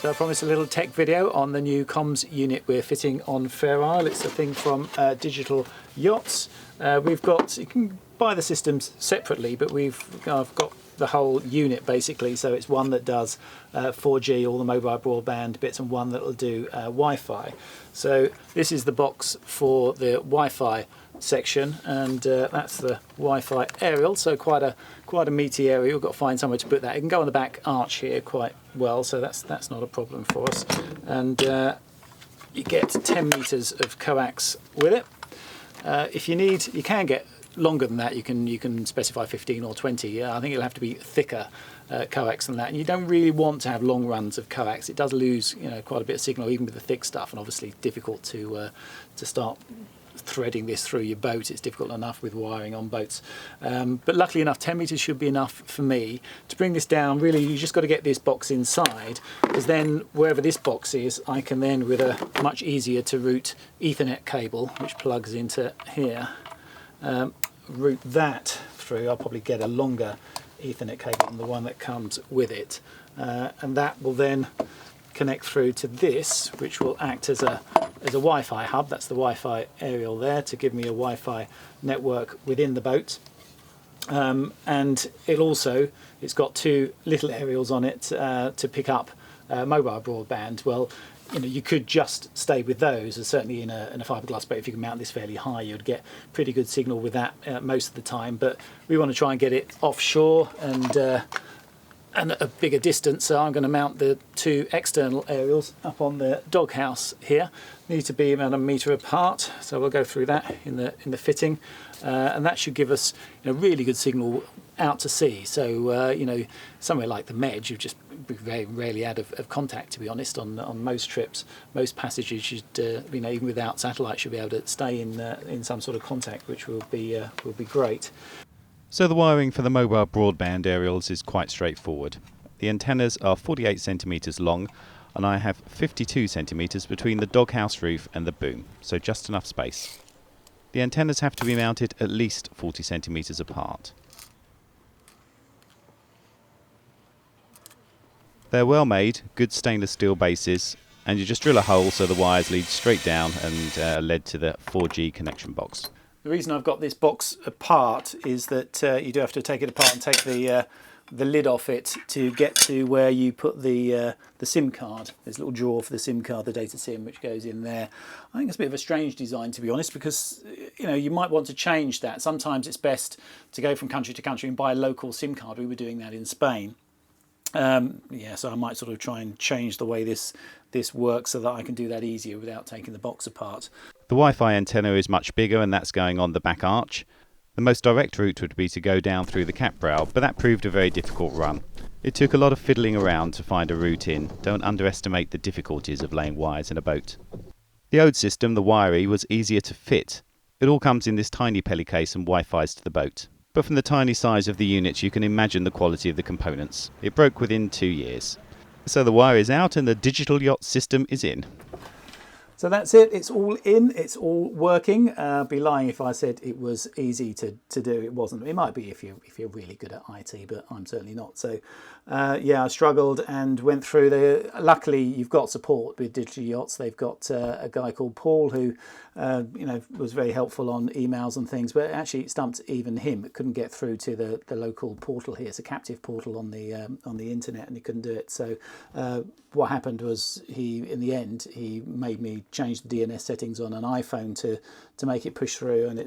So I promised a little tech video on the new comms unit we're fitting on Fair Isle. It's a thing from Digital Yachts. You can buy the systems separately, but I've got the whole unit basically. So it's one that does 4G, all the mobile broadband bits, and one that will do Wi-Fi. So this is the box for the Wi-Fi section, and that's the Wi-Fi aerial. So quite a meaty area. We've got to find somewhere to put that. It can go on the back arch here quite well, so that's not a problem for us. And you get 10 meters of coax with it. If you need, you can get longer than that. You can specify 15 or 20. I think it'll have to be thicker coax than that. And you don't really want to have long runs of coax. It does lose, quite a bit of signal even with the thick stuff, and obviously difficult to start threading this through your boat. It's difficult enough with wiring on boats, but luckily enough 10 meters should be enough for me to bring this down. Really, you just got to get this box inside, because then wherever this box is, I can then, with a much easier to route Ethernet cable which plugs into here, route that through. I'll probably get a longer Ethernet cable than the one that comes with it, and that will then connect through to this, which will act as a Wi-Fi hub. That's the Wi-Fi aerial there, to give me a Wi-Fi network within the boat. And it's got two little aerials on it to pick up mobile broadband. Well, you could just stay with those, and certainly in a fiberglass boat, if you can mount this fairly high, you'd get pretty good signal with that most of the time. But we want to try and get it offshore and at a bigger distance, so I'm going to mount the two external aerials up on the doghouse here. Need to be about a metre apart, so we'll go through that in the fitting, and that should give us really good signal out to sea. So somewhere like the Medge, you've just be very rarely out of contact, to be honest. On most trips, most passages should even without satellite should be able to stay in some sort of contact, which will be great. So the wiring for the mobile broadband aerials is quite straightforward. The antennas are 48 centimetres long, and I have 52 centimetres between the doghouse roof and the boom, so just enough space. The antennas have to be mounted at least 40 centimetres apart. They're well made, good stainless steel bases, and you just drill a hole so the wires lead straight down and lead to the 4G connection box. The reason I've got this box apart is that you do have to take it apart and take the lid off it to get to where you put the SIM card. There's a little drawer for the SIM card, the data SIM, which goes in there. I think it's a bit of a strange design, to be honest, because you might want to change that. Sometimes it's best to go from country to country and buy a local SIM card. We were doing that in Spain. So I might sort of try and change the way this works so that I can do that easier without taking the box apart. The Wi-Fi antenna is much bigger, and that's going on the back arch. The most direct route would be to go down through the cap brow, but that proved a very difficult run. It took a lot of fiddling around to find a route in. Don't underestimate the difficulties of laying wires in a boat. The old system, the Wiry, was easier to fit. It all comes in this tiny pelly case and Wi-Fi's to the boat. But from the tiny size of the units, you can imagine the quality of the components. It broke within 2 years. So the wire is out and the Digital Yacht system is in. So that's it. It's all in. It's all working. I'd be lying if I said it was easy to do. It wasn't. It might be if you're really good at IT, but I'm certainly not. So I struggled and went through there. Luckily, you've got support with Digital Yachts. They've got a guy called Paul who was very helpful on emails and things. But actually, it stumped even him. It couldn't get through to the local portal here. It's a captive portal on the internet, and he couldn't do it. So what happened was in the end he made me change the DNS settings on an iPhone to make it push through, and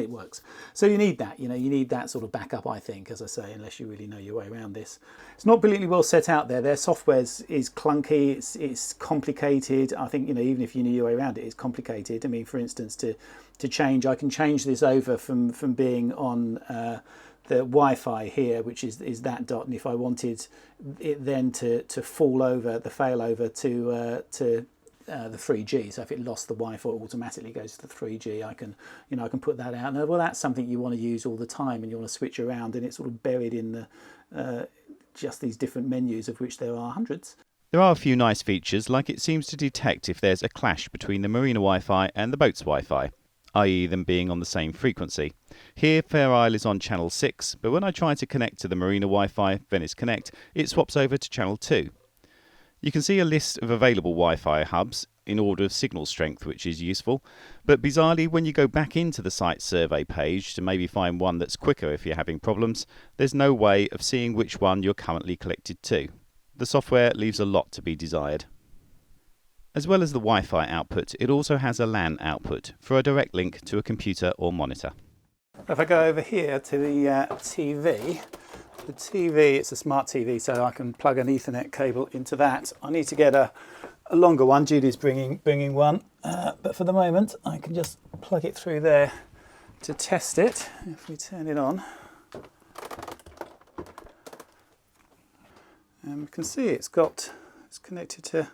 it works. So you need that, you need that sort of backup, I think, as I say, unless you really know your way around this. It's not brilliantly well set out there. Their software is clunky, it's complicated. I think, even if you knew your way around it, it's complicated. I mean, for instance, to change, I can change this over from being on the Wi-Fi here, which is that dot, and if I wanted it then to fall over, the failover to the 3G, so if it lost the Wi-Fi, it automatically goes to the 3G. I can put that out. And well, that's something you want to use all the time, and you want to switch around, and it's sort of buried in the just these different menus, of which there are hundreds. There are a few nice features, like it seems to detect if there's a clash between the marina Wi-Fi and the boat's Wi-Fi, i.e. them being on the same frequency. Here, Fair Isle is on channel 6, but when I try to connect to the marina Wi-Fi, Venice Connect, it swaps over to channel 2. You can see a list of available Wi-Fi hubs in order of signal strength, which is useful, but bizarrely when you go back into the site survey page to maybe find one that's quicker if you're having problems, there's no way of seeing which one you're currently connected to. The software leaves a lot to be desired. As well as the Wi-Fi output, it also has a LAN output for a direct link to a computer or monitor. If I go over here to the TV, it's a smart TV, so I can plug an Ethernet cable into that. I need to get a longer one. Judy's bringing one, but for the moment I can just plug it through there to test it. If we turn it on, and we can see it's connected to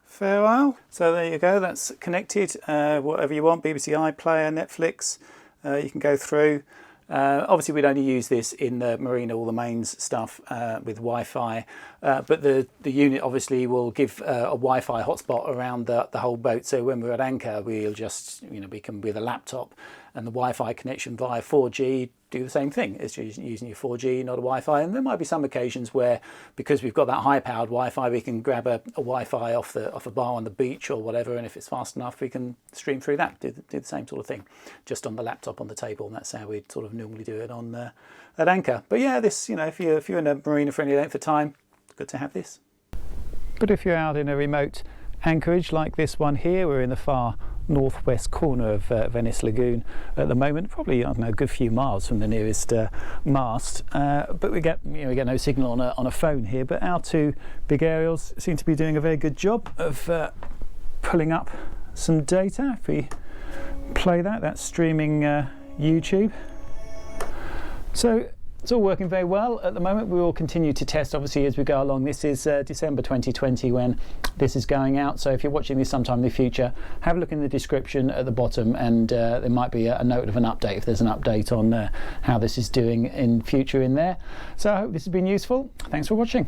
Fair Isle. So there you go, that's connected. Whatever you want, BBC iPlayer, Netflix, you can go through. Obviously we'd only use this in the marina, all the mains stuff with Wi-Fi, but the unit obviously will give a Wi-Fi hotspot around the whole boat, so when we're at anchor we'll just, we can, with a laptop and the Wi-Fi connection via 4G, do the same thing. It's using your 4G, not a Wi-Fi. And there might be some occasions where, because we've got that high-powered Wi-Fi, we can grab a Wi-Fi off a bar on the beach or whatever, and if it's fast enough, we can stream through that, do the same sort of thing, just on the laptop on the table, and that's how we sort of normally do it on at anchor. But yeah, this, if you're in a marina for any length of time, it's good to have this. But if you're out in a remote anchorage like this one here, we're in the far northwest corner of Venice Lagoon at the moment, probably, I don't know, a good few miles from the nearest mast, but we get no signal on a phone here, but our two big aerials seem to be doing a very good job of pulling up some data. If we play that's streaming YouTube. So it's all working very well at the moment. We will continue to test, obviously, as we go along. This is December 2020 when this is going out, so if you're watching this sometime in the future, have a look in the description at the bottom, and there might be a note of an update if there's an update on how this is doing in future in there. So I hope this has been useful. Thanks for watching.